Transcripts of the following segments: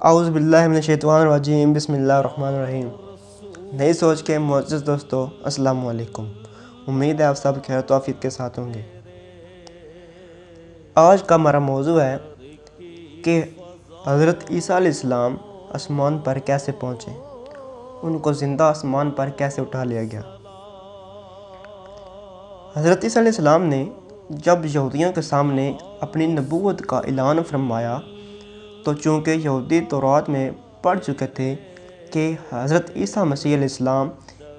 اعوذ باللہ من الشیطان الرجیم، بسم اللہ الرحمن الرحیم۔ نئی سوچ کے معزز دوستو، السلام علیکم۔ امید ہے آپ سب خیر و عافیت کے ساتھ ہوں گے۔ آج کا ہمارا موضوع ہے کہ حضرت عیسیٰ علیہ السلام آسمان پر کیسے پہنچے، ان کو زندہ آسمان پر کیسے اٹھا لیا گیا۔ حضرت عیسیٰ علیہ السلام نے جب یہودیوں کے سامنے اپنی نبوت کا اعلان فرمایا تو چونکہ یہودی تورات میں پڑھ چکے تھے کہ حضرت عیسیٰ مسیح علیہ السلام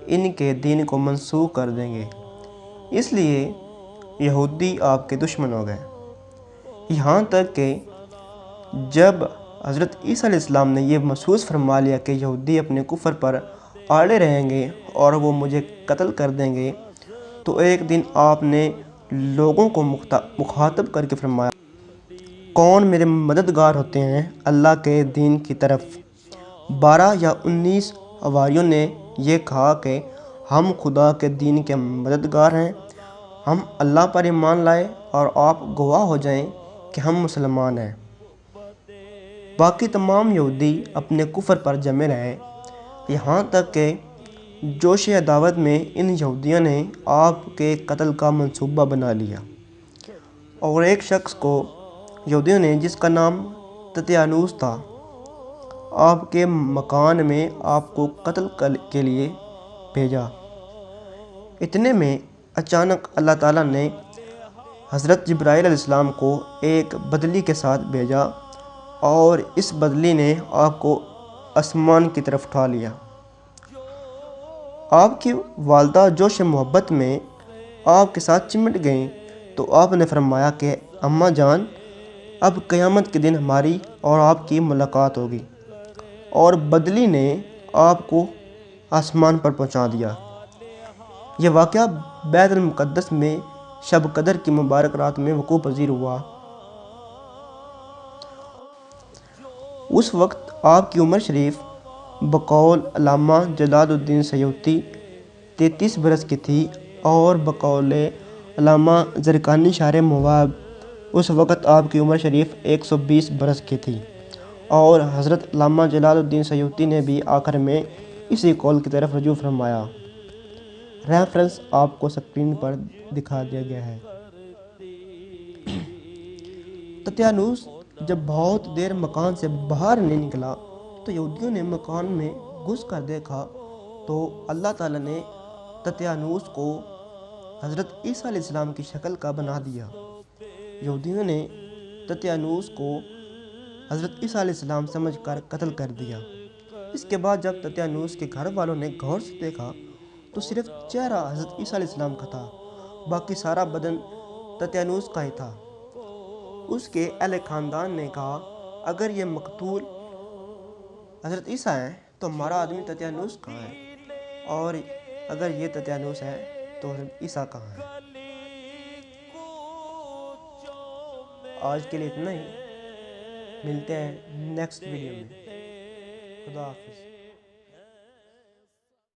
ان کے دین کو منسوخ کر دیں گے، اس لیے یہودی آپ کے دشمن ہو گئے۔ یہاں تک کہ جب حضرت عیسیٰ علیہ السلام نے یہ محسوس فرما لیا کہ یہودی اپنے کفر پر اڑے رہیں گے اور وہ مجھے قتل کر دیں گے، تو ایک دن آپ نے لوگوں کو مخاطب کر کے فرمایا، کون میرے مددگار ہوتے ہیں اللہ کے دین کی طرف۔ 12 یا 19 حواریوں نے یہ کہا کہ ہم خدا کے دین کے مددگار ہیں، ہم اللہ پر ایمان لائے اور آپ گواہ ہو جائیں کہ ہم مسلمان ہیں۔ باقی تمام یہودی اپنے کفر پر جمے رہے، یہاں تک کہ جوش عداوت میں ان یہودیوں نے آپ کے قتل کا منصوبہ بنا لیا، اور ایک شخص کو یہودیوں نے، جس کا نام تتیانوس تھا، آپ کے مکان میں آپ کو قتل کے لیے بھیجا۔ اتنے میں اچانک اللہ تعالیٰ نے حضرت جبرائیل علیہ السلام کو ایک بدلی کے ساتھ بھیجا، اور اس بدلی نے آپ کو آسمان کی طرف اٹھا لیا۔ آپ کی والدہ جوش محبت میں آپ کے ساتھ چمٹ گئیں تو آپ نے فرمایا کہ اماں جان، اب قیامت کے دن ہماری اور آپ کی ملاقات ہوگی، اور بدلی نے آپ کو آسمان پر پہنچا دیا۔ یہ واقعہ بیت المقدس میں شب قدر کی مبارک رات میں وقوع پذیر ہوا۔ اس وقت آپ کی عمر شریف بقول علامہ جلال الدین سیوطی 33 برس کی تھی، اور بقول علامہ زرقانی شارح مواہب اس وقت آپ کی عمر شریف 120 برس کی تھی، اور حضرت علامہ جلال الدین سیوطی نے بھی آخر میں اسی قول کی طرف رجوع فرمایا۔ ریفرنس آپ کو سکرین پر دکھا دیا گیا ہے۔ تتیانوس جب بہت دیر مکان سے باہر نہیں نکلا تو یہودیوں نے مکان میں گھس کر دیکھا تو اللہ تعالیٰ نے تتیانوس کو حضرت عیسیٰ علیہ السلام کی شکل کا بنا دیا۔ یہودیوں نے تتیانوس کو حضرت عیسیٰ علیہ السلام سمجھ کر قتل کر دیا۔ اس کے بعد جب تتیانوس کے گھر والوں نے غور سے دیکھا تو صرف چہرہ حضرت عیسیٰ علیہ السلام کا تھا، باقی سارا بدن تتیانوس کا ہی تھا۔ اس کے اہل خاندان نے کہا، اگر یہ مقتول حضرت عیسیٰ ہیں تو ہمارا آدمی تتیانوس کہاں ہے، اور اگر یہ تتیانوس ہے تو حضرت عیسیٰ کہاں ہے۔ آج کے لیے اتنا ہی، ملتے ہیں نیکسٹ ویڈیو میں۔ خدا حافظ۔